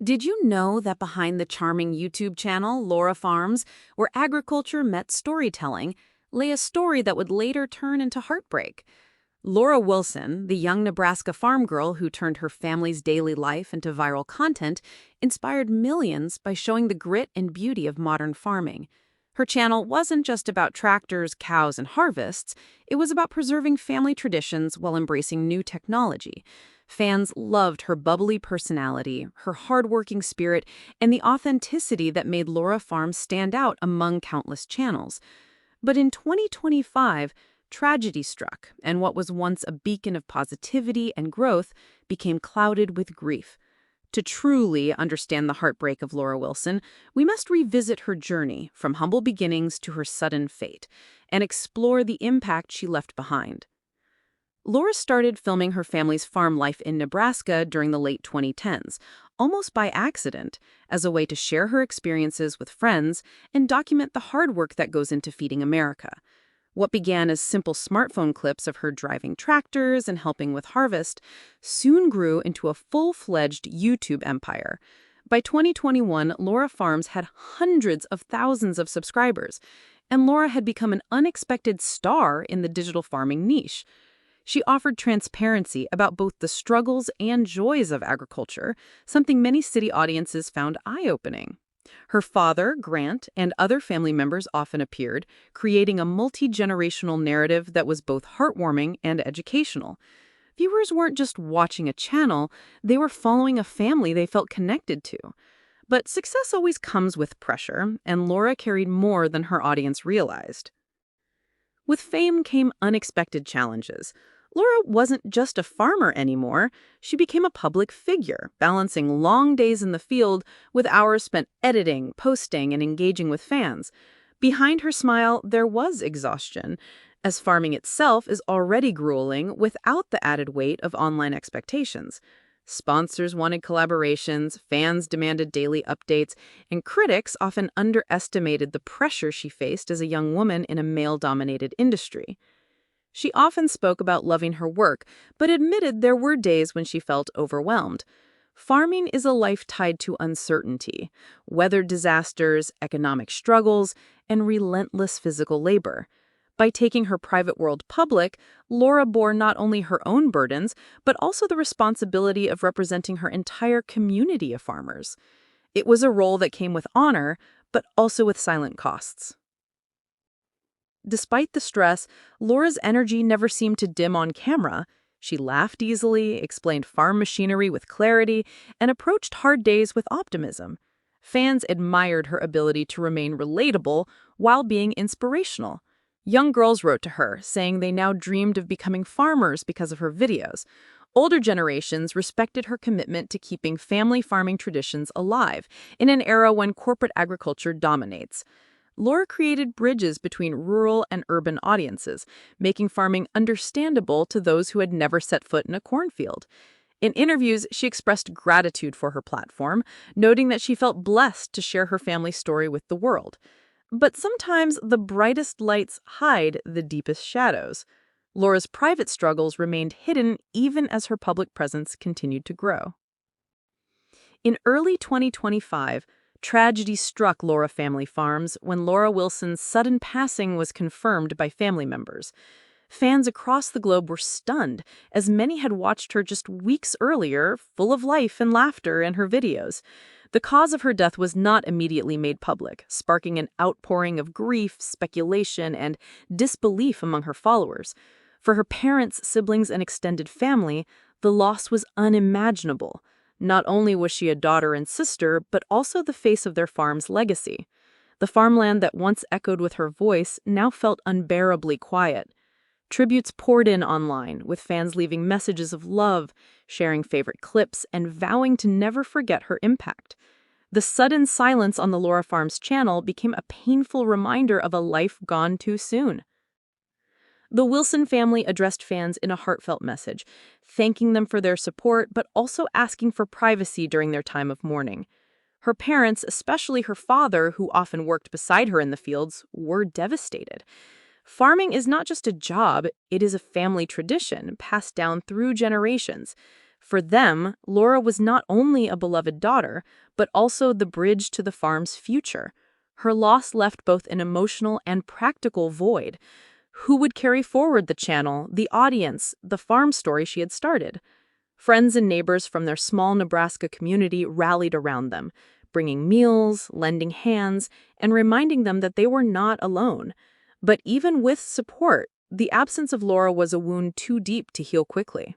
Did you know that behind the charming YouTube channel, Laura Farms, where agriculture met storytelling, lay a story that would later turn into heartbreak? Laura Wilson, the young Nebraska farm girl who turned her family's daily life into viral content, inspired millions by showing the grit and beauty of modern farming. Her channel wasn't just about tractors, cows, and harvests. It was about preserving family traditions while embracing new technology. Fans loved her bubbly personality, her hardworking spirit, and the authenticity that made Laura Farms stand out among countless channels. But in 2025, tragedy struck, and what was once a beacon of positivity and growth became clouded with grief. To truly understand the heartbreak of Laura Wilson, we must revisit her journey from humble beginnings to her sudden fate and explore the impact she left behind. Laura started filming her family's farm life in Nebraska during the late 2010s, almost by accident, as a way to share her experiences with friends and document the hard work that goes into feeding America. What began as simple smartphone clips of her driving tractors and helping with harvest soon grew into a full-fledged YouTube empire. By 2021, Laura Farms had hundreds of thousands of subscribers, and Laura had become an unexpected star in the digital farming niche. She offered transparency about both the struggles and joys of agriculture, something many city audiences found eye-opening. Her father, Grant, and other family members often appeared, creating a multi-generational narrative that was both heartwarming and educational. Viewers weren't just watching a channel, they were following a family they felt connected to. But success always comes with pressure, and Laura carried more than her audience realized. With fame came unexpected challenges. Laura wasn't just a farmer anymore. She became a public figure, balancing long days in the field with hours spent editing, posting, and engaging with fans. Behind her smile, there was exhaustion, as farming itself is already grueling without the added weight of online expectations. Sponsors wanted collaborations, fans demanded daily updates, and critics often underestimated the pressure she faced as a young woman in a male-dominated industry. She often spoke about loving her work, but admitted there were days when she felt overwhelmed. Farming is a life tied to uncertainty, weather disasters, economic struggles, and relentless physical labor. By taking her private world public, Laura bore not only her own burdens, but also the responsibility of representing her entire community of farmers. It was a role that came with honor, but also with silent costs. Despite the stress, Laura's energy never seemed to dim on camera. She laughed easily, explained farm machinery with clarity, and approached hard days with optimism. Fans admired her ability to remain relatable while being inspirational. Young girls wrote to her, saying they now dreamed of becoming farmers because of her videos. Older generations respected her commitment to keeping family farming traditions alive in an era when corporate agriculture dominates. Laura created bridges between rural and urban audiences, making farming understandable to those who had never set foot in a cornfield. In interviews, she expressed gratitude for her platform, noting that she felt blessed to share her family's story with the world. But sometimes the brightest lights hide the deepest shadows. Laura's private struggles remained hidden even as her public presence continued to grow. In early 2025, tragedy struck Laura Family Farms when Laura Wilson's sudden passing was confirmed by family members. Fans across the globe were stunned, as many had watched her just weeks earlier, full of life and laughter in her videos. The cause of her death was not immediately made public, sparking an outpouring of grief, speculation, and disbelief among her followers. For her parents, siblings, and extended family, the loss was unimaginable. Not only was she a daughter and sister, but also the face of their farm's legacy. The farmland that once echoed with her voice now felt unbearably quiet. Tributes poured in online, with fans leaving messages of love, sharing favorite clips, and vowing to never forget her impact. The sudden silence on the Laura Farms channel became a painful reminder of a life gone too soon. The Wilson family addressed fans in a heartfelt message, thanking them for their support, but also asking for privacy during their time of mourning. Her parents, especially her father, who often worked beside her in the fields, were devastated. Farming is not just a job, it is a family tradition passed down through generations. For them, Laura was not only a beloved daughter, but also the bridge to the farm's future. Her loss left both an emotional and practical void. Who would carry forward the channel, the audience, the farm story she had started? Friends and neighbors from their small Nebraska community rallied around them, bringing meals, lending hands, and reminding them that they were not alone. But even with support, the absence of Laura was a wound too deep to heal quickly.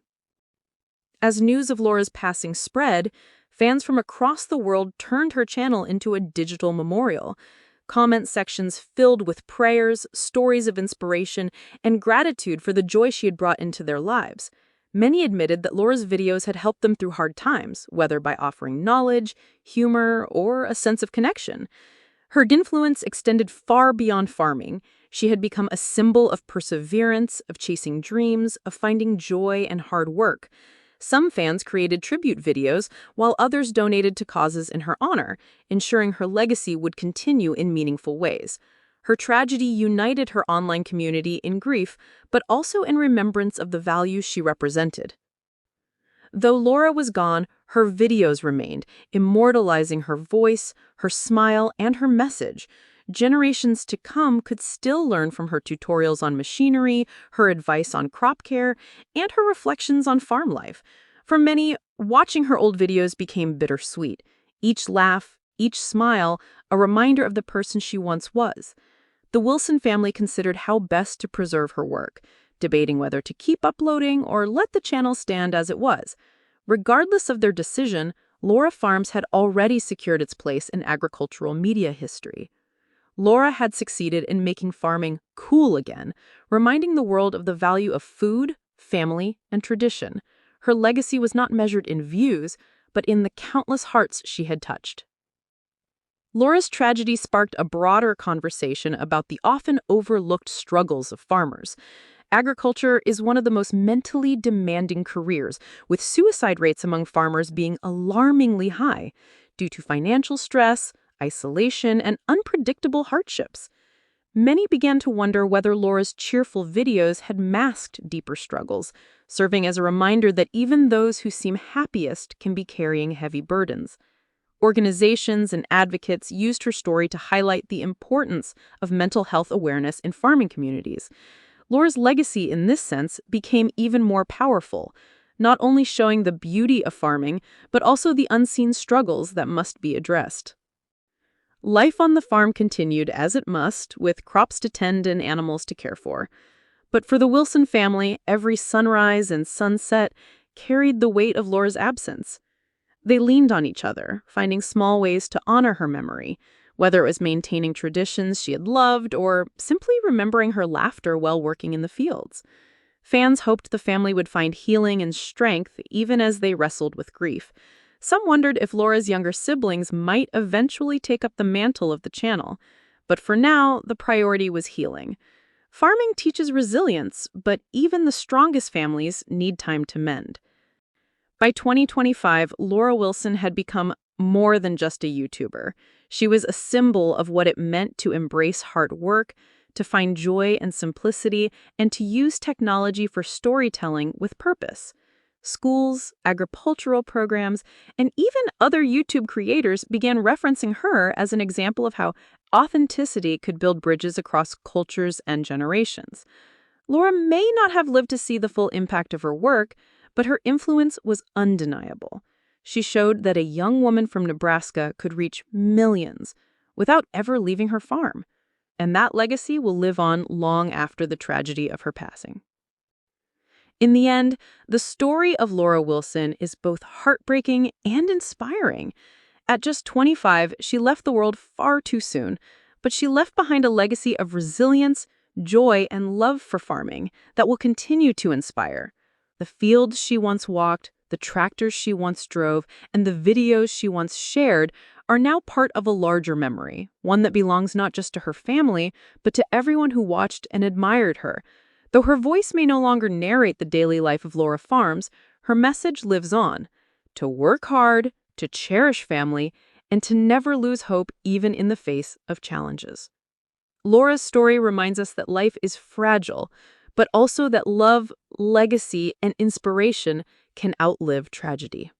As news of Laura's passing spread, fans from across the world turned her channel into a digital memorial. Comment sections filled with prayers, stories of inspiration, and gratitude for the joy she had brought into their lives. Many admitted that Laura's videos had helped them through hard times, whether by offering knowledge, humor, or a sense of connection. Her influence extended far beyond farming. She had become a symbol of perseverance, of chasing dreams, of finding joy and hard work. Some fans created tribute videos, while others donated to causes in her honor, ensuring her legacy would continue in meaningful ways. Her tragedy united her online community in grief, but also in remembrance of the values she represented. Though Laura was gone, her videos remained, immortalizing her voice, her smile, and her message. Generations to come could still learn from her tutorials on machinery, her advice on crop care, and her reflections on farm life. For many, watching her old videos became bittersweet. Each laugh, each smile, a reminder of the person she once was. The Wilson family considered how best to preserve her work, debating whether to keep uploading or let the channel stand as it was. Regardless of their decision, Laura Farms had already secured its place in agricultural media history. Laura had succeeded in making farming cool again, reminding the world of the value of food, family, and tradition. Her legacy was not measured in views, but in the countless hearts she had touched. Laura's tragedy sparked a broader conversation about the often overlooked struggles of farmers. Agriculture is one of the most mentally demanding careers, with suicide rates among farmers being alarmingly high due to financial stress, isolation, and unpredictable hardships. Many began to wonder whether Laura's cheerful videos had masked deeper struggles, serving as a reminder that even those who seem happiest can be carrying heavy burdens. Organizations and advocates used her story to highlight the importance of mental health awareness in farming communities. Laura's legacy in this sense became even more powerful, not only showing the beauty of farming, but also the unseen struggles that must be addressed. Life on the farm continued as it must, with crops to tend and animals to care for. But for the Wilson family, every sunrise and sunset carried the weight of Laura's absence. They leaned on each other, finding small ways to honor her memory, whether it was maintaining traditions she had loved or simply remembering her laughter while working in the fields. Fans hoped the family would find healing and strength even as they wrestled with grief. Some wondered if Laura's younger siblings might eventually take up the mantle of the channel. But for now, the priority was healing. Farming teaches resilience, but even the strongest families need time to mend. By 2025, Laura Wilson had become more than just a YouTuber. She was a symbol of what it meant to embrace hard work, to find joy and simplicity, and to use technology for storytelling with purpose. Schools, agricultural programs, and even other YouTube creators began referencing her as an example of how authenticity could build bridges across cultures and generations. Laura may not have lived to see the full impact of her work, but her influence was undeniable. She showed that a young woman from Nebraska could reach millions without ever leaving her farm, and that legacy will live on long after the tragedy of her passing. In the end, the story of Laura Wilson is both heartbreaking and inspiring. At just 25, she left the world far too soon, but she left behind a legacy of resilience, joy, and love for farming that will continue to inspire. The fields she once walked, the tractors she once drove, and the videos she once shared are now part of a larger memory, one that belongs not just to her family, but to everyone who watched and admired her. Though her voice may no longer narrate the daily life of Laura Farms, her message lives on: to work hard, to cherish family, and to never lose hope even in the face of challenges. Laura's story reminds us that life is fragile, but also that love, legacy, and inspiration can outlive tragedy.